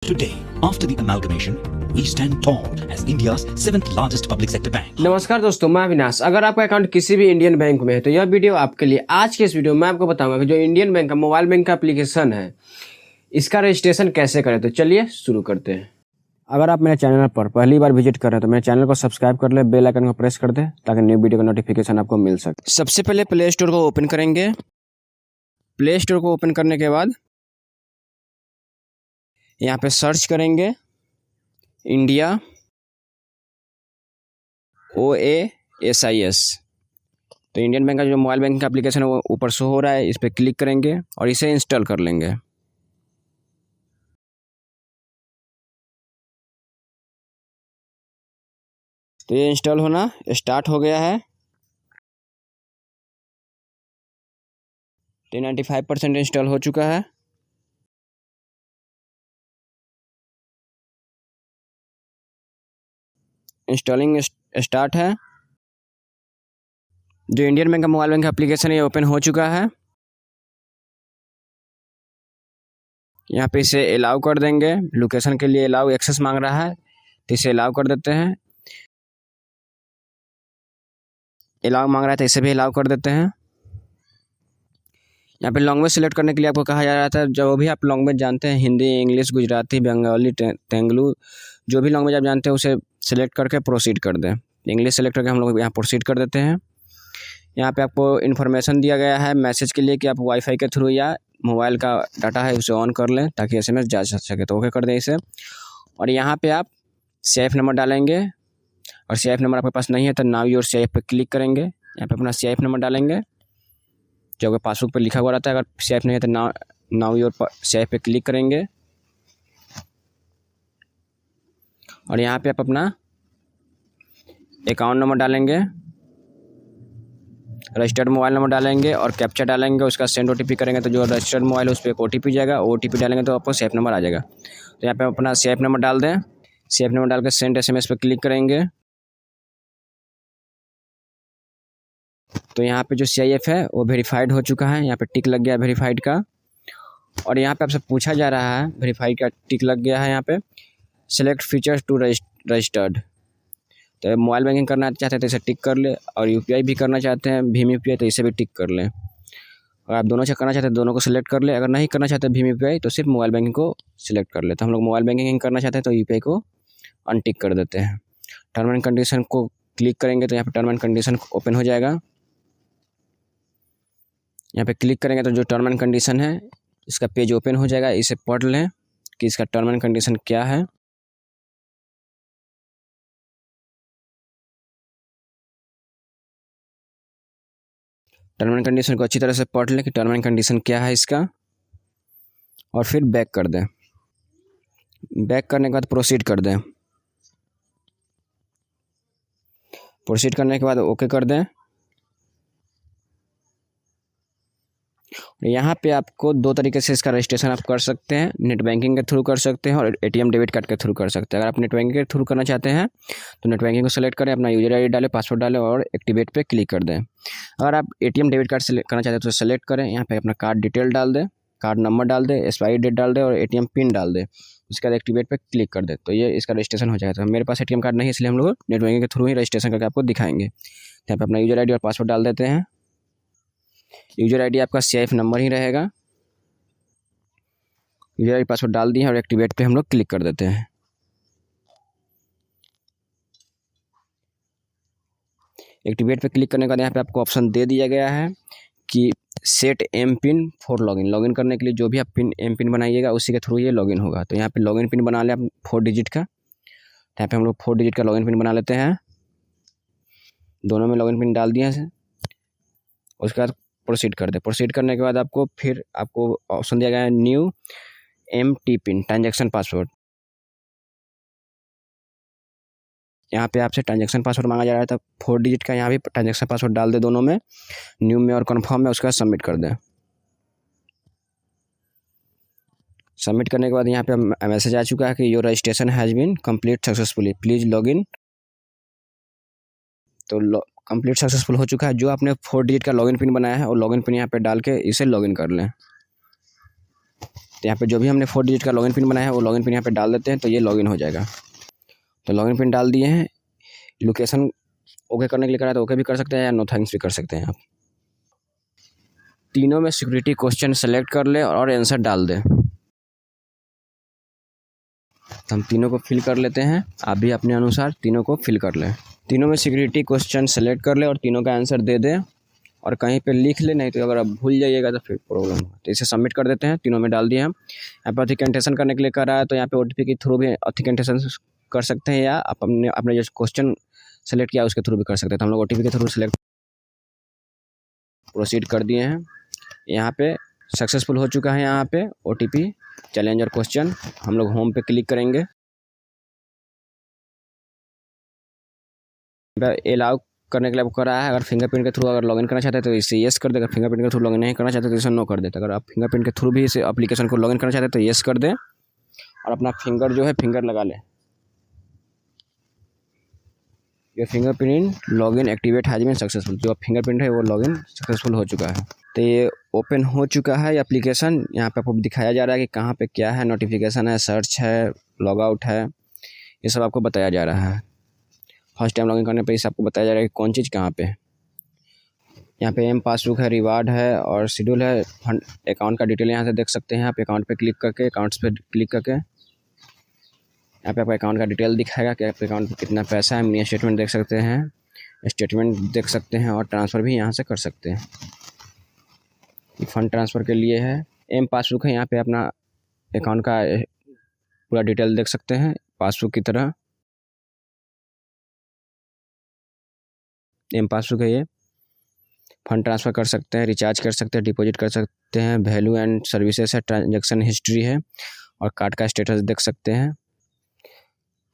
Today, after the amalgamation, we stand tall as India's 7th largest public sector bank. नमस्कार दोस्तों, मैं अविनाश। अगर आपका अकाउंट किसी भी इंडियन बैंक में है तो यह वीडियो आपके लिए। आज के इस वीडियो में मैं आपको बताऊंगा कि जो इंडियन बैंक का मोबाइल बैंक का एप्लीकेशन है, इसका रजिस्ट्रेशन कैसे करें। तो चलिए शुरू करते हैं। अगर आप मेरे चैनल पर पहली बार विजिट कर रहे हैं तो मेरे चैनल को सब्सक्राइब कर ले, बेल आइकन को प्रेस कर दे ताकि न्यू वीडियो का नोटिफिकेशन आपको मिल सके। सबसे पहले प्ले स्टोर को ओपन करेंगे। प्ले स्टोर को ओपन करने के बाद यहाँ पे सर्च करेंगे इंडिया OASIS। तो इंडियन बैंक का जो मोबाइल बैंकिंग का एप्लीकेशन है वो ऊपर शो हो रहा है, इस पर क्लिक करेंगे और इसे इंस्टॉल कर लेंगे। तो ये इंस्टॉल होना स्टार्ट हो गया है। 95% इंस्टॉल हो चुका है। इंस्टॉलिंग स्टार्ट है। जो इंडियन बैंक का मोबाइल बैंक का एप्लीकेशन है ये ओपन हो चुका है। यहाँ पे इसे अलाउ कर देंगे। लोकेशन के लिए अलाउ एक्सेस मांग रहा है तो इसे अलाउ कर देते हैं। अलाउ मांग रहा है तो इसे भी अलाउ कर देते हैं। यहाँ पे लैंग्वेज सेलेक्ट करने के लिए आपको कहा जा रहा था, जो भी आप लैंग्वेज जानते हैं, हिंदी, इंग्लिश, गुजराती, बंगाली, तेलुगु, जो भी लैंग्वेज आप जानते हैं उसे सेलेक्ट करके प्रोसीड कर दें। इंग्लिश सेलेक्ट करके हम लोग यहाँ प्रोसीड कर देते हैं। यहाँ पे आपको इन्फॉर्मेशन दिया गया है मैसेज के लिए कि आप वाईफाई के थ्रू या मोबाइल का डाटा है उसे ऑन कर लें ताकि SMS जा सके, तो ओके कर दें इसे। और यहाँ पे आप CIF नंबर डालेंगे और CIF नंबर आपके पास नहीं है तो नाउ योर CIF पे क्लिक करेंगे। यहाँ पे अपना CIF नंबर डालेंगे जो आपके पासबुक पे लिखा हुआ रहता है। अगर CIF नहीं है तो नाउ योर CIF पे क्लिक करेंगे और यहाँ पे आप अपना अकाउंट नंबर डालेंगे, रजिस्टर्ड मोबाइल नंबर डालेंगे और कैप्चा डालेंगे। उसका सेंड OTP करेंगे तो जो रजिस्टर्ड मोबाइल है उस पर एक OTP जाएगा। OTP डालेंगे तो आपको CIF नंबर आ जाएगा। तो यहाँ पे अपना CIF नंबर डाल दें। CIF नंबर डाल के सेंड SMS पे क्लिक करेंगे तो यहाँ पे जो CIF है वो वेरीफाइड हो चुका है। यहाँ पे टिक लग गया वेरीफाइड का। और यहाँ पे आपसे पूछा जा रहा है, वेरीफाइड का टिक लग गया है। यहाँ पे सेलेक्ट फीचर्स टू रजिस्टर्ड, तो मोबाइल बैंकिंग करना चाहते हैं तो इसे टिक कर ले, और UPI भी करना चाहते हैं भीम UPI तो इसे भी टिक कर लें। अगर आप दोनों से करना चाहते हैं दोनों को सिलेक्ट कर ले। अगर नहीं करना चाहते भीम UPI तो सिर्फ मोबाइल बैंकिंग को सिलेक्ट कर ले। तो हम लोग मोबाइल बैंकिंग करना चाहते हैं तो UPI को अनटिक कर देते हैं। टर्म एंड कंडीशन को क्लिक करेंगे तो यहाँ पे टर्म एंड कंडीशन ओपन हो जाएगा। यहाँ पे क्लिक करेंगे तो जो टर्म एंड कंडीशन है इसका पेज ओपन हो जाएगा। इसे पढ़ लें कि इसका टर्म एंड कंडीशन क्या है। टर्म एंड कंडीशन को अच्छी तरह से पढ़ लें कि टर्म एंड कंडीशन क्या है इसका, और फिर बैक कर दें। बैक करने के बाद प्रोसीड कर दें। प्रोसीड करने के बाद ओके कर दें। यहाँ पे आपको दो तरीके से इसका रजिस्ट्रेशन आप कर सकते हैं। नेट बैंकिंग के थ्रू कर सकते हैं और ATM डेबिट कार्ड के थ्रू कर सकते हैं। अगर आप नेट बैंकिंग के थ्रू करना चाहते हैं तो नेट बैंकिंग को सेलेक्ट करें, अपना यूजर ID डालें, पासवर्ड डालें और एक्टिवेट पे क्लिक कर दें। अगर आप ATM डेबिट कार्ड से करना चाहते हैं तो सेलेक्ट करें, यहाँ पे अपना कार्ड डिटेल डाल दें, कार्ड नंबर डाल दें, एक्सपायरी डेट डाल दें और ATM पिन डाल दें। उसके बाद एक्टिवेट पे क्लिक कर दें तो ये इसका रजिस्ट्रेशन हो जाएगा। तो मेरे पास ATM कार्ड नहीं है इसलिए हम लोग नेट बैंकिंग के थ्रू ही रजिस्ट्रेशन करके आपको दिखाएंगे। यहाँ पे अपना यूजर ID और पासवर्ड डाल देते हैं। यूजर ID आपका CIF नंबर ही रहेगा। यूजर ID पासवर्ड डाल दिए और एक्टिवेट पे हम लोग क्लिक कर देते हैं। एक्टिवेट पे क्लिक करने के बाद यहाँ पे आपको ऑप्शन दे दिया गया है कि set M PIN for login. Login करने के लिए जो भी आप एम पिन बनाइएगा उसी के थ्रू ये लॉगिन होगा। तो यहाँ पे लॉगिन पिन बना लें आप 4 डिजिट का। यहाँ पे हम लोग 4 डिजिट का लॉगिन पिन बना लेते हैं। दोनों में लॉगिन पिन डाल दिया है। उसके बाद प्रोसीड कर दें। प्रोसीड करने के बाद आपको ऑप्शन दिया गया है new MT pin transaction password. यहाँ पे आपसे ट्रांजेक्शन पासवर्ड मांगा जा रहा था 4 डिजिट का। यहाँ भी ट्रांजेक्शन पासवर्ड डाल दें दोनों में, न्यू में और कन्फर्म में। उसके बाद सबमिट कर दें। सबमिट करने के बाद यहाँ पे मैसेज आ चुका है कि your registration has been complete successfully, please login. तो कंप्लीट सक्सेसफुल हो चुका है। जो आपने 4 डिजिट का लॉगिन पिन बनाया है और लॉगिन पिन यहाँ पे डाल के इसे लॉगिन कर लें। तो यहाँ पे जो भी हमने 4 डिजिट का लॉगिन पिन बनाया है वो लॉगिन पिन यहाँ पे डाल देते हैं, तो ये लॉगिन हो जाएगा। तो लॉगिन पिन डाल दिए हैं। लोकेशन ओके करने के लिए करा तो ओके भी कर सकते हैं या नो थैंक्स भी कर सकते हैं आप। तीनों में सिक्योरिटी क्वेश्चन सेलेक्ट कर ले और आंसर डाल दें। तो हम तीनों को फिल कर लेते हैं, आप भी अपने अनुसार तीनों को फिल कर लें। तीनों में सिक्योरिटी क्वेश्चन सेलेक्ट कर ले और तीनों का आंसर दे दें और कहीं पे लिख ले, नहीं तो अगर आप भूल जाइएगा तो फिर प्रॉब्लम होगा। तो इसे सबमिट कर देते हैं। तीनों में डाल दिए हम। यहाँ पर ऑथेंटिकेशन करने के लिए कर रहा है तो यहाँ पे OTP के थ्रू भी ऑथेंटिकेशन कर सकते हैं या आप अपने जो क्वेश्चन सेलेक्ट किया उसके थ्रू भी कर सकते हैं। तो हम लोग OTP के थ्रू सेलेक्ट प्रोसीड कर दिए हैं। यहाँ पे सक्सेसफुल हो चुका है। यहाँ पे OTP चैलेंज और क्वेश्चन। हम लोग होम पे क्लिक करेंगे। अलाउ करने के लिए आपको कर रहा है। अगर फिंगरप्रिंट के थ्रू अगर लॉगिन करना चाहते हैं तो इसे येस कर दे। अगर फिंगरप्रिंट के थ्रू लॉगिन नहीं करना चाहते तो इसे नो कर देते। अगर आप फिंगरप्रिंट के थ्रू भी इस एप्लीकेशन को लॉगिन करना चाहते हैं तो येस कर दें और अपना फिंगर जो है फिंगर लगा लें। ये fingerprint login activate has been successful. जो फिंगरप्रिंट है वो लॉगिन सक्सेसफुल हो चुका है। तो ये ओपन हो चुका है एप्लीकेशन। यहाँ पे आपको दिखाया जा रहा है कि कहाँ पे क्या है, नोटिफिकेशन है, सर्च है, लॉग आउट है, ये सब आपको बताया जा रहा है। फर्स्ट टाइम लॉगिन करने पे इसे आपको बताया जा रहा है कि कौन चीज़ कहाँ पे। यहाँ पे एम पासबुक है, रिवार्ड है और शेड्यूल है। फंड अकाउंट का डिटेल यहाँ से देख सकते हैं आप। अकाउंट पे क्लिक करके अकाउंट्स पे क्लिक करके यहाँ पे आपका अकाउंट का डिटेल दिखाएगा कि आपके अकाउंट में कितना पैसा है। मिनी स्टेटमेंट देख सकते हैं, स्टेटमेंट देख सकते हैं और ट्रांसफ़र भी यहाँ से कर सकते हैं। ये फ़ंड ट्रांसफ़र के लिए है। एम पासबुक है, यहाँ पे अपना अकाउंट का पूरा डिटेल देख सकते हैं पासबुक की तरह। एम पासबुक है ये। फंड ट्रांसफ़र कर सकते हैं, रिचार्ज कर सकते हैं, डिपॉजिट कर सकते हैं, वैल्यू एंड सर्विसेज है, ट्रांजैक्शन हिस्ट्री है और कार्ड का स्टेटस देख सकते हैं।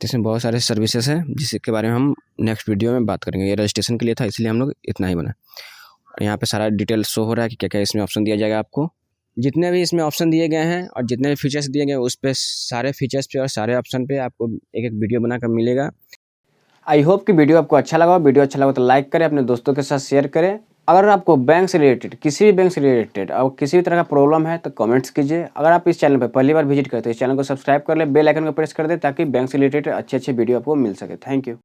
इसमें बहुत सारे सर्विसेज हैं जिसके बारे में हम नेक्स्ट वीडियो में बात करेंगे। ये रजिस्ट्रेशन के लिए था इसलिए हम लोग इतना ही बना। यहाँ पे सारा डिटेल शो हो रहा है कि क्या क्या इसमें ऑप्शन दिया जाएगा आपको। जितने भी इसमें ऑप्शन दिए गए हैं और जितने भी फीचर्स दिए गए हैं उस पर सारे फीचर्स पे और सारे ऑप्शन पे आपको एक एक वीडियो बनाकर मिलेगा। आई होप कि वीडियो आपको अच्छा लगा। वीडियो अच्छा लगा तो लाइक करें, अपने दोस्तों के साथ शेयर करें। अगर आपको बैंक से रिलेटेड किसी भी बैंक से रिलेटेड और किसी भी तरह का प्रॉब्लम है तो कमेंट्स कीजिए। अगर आप इस चैनल पर पहली बार विजिट करते हैं तो इस चैनल को सब्सक्राइब कर ले, बेल आइकन को प्रेस कर दे ताकि बैंक से रिलेटेड अच्छे वीडियो आपको मिल सके। Thank you.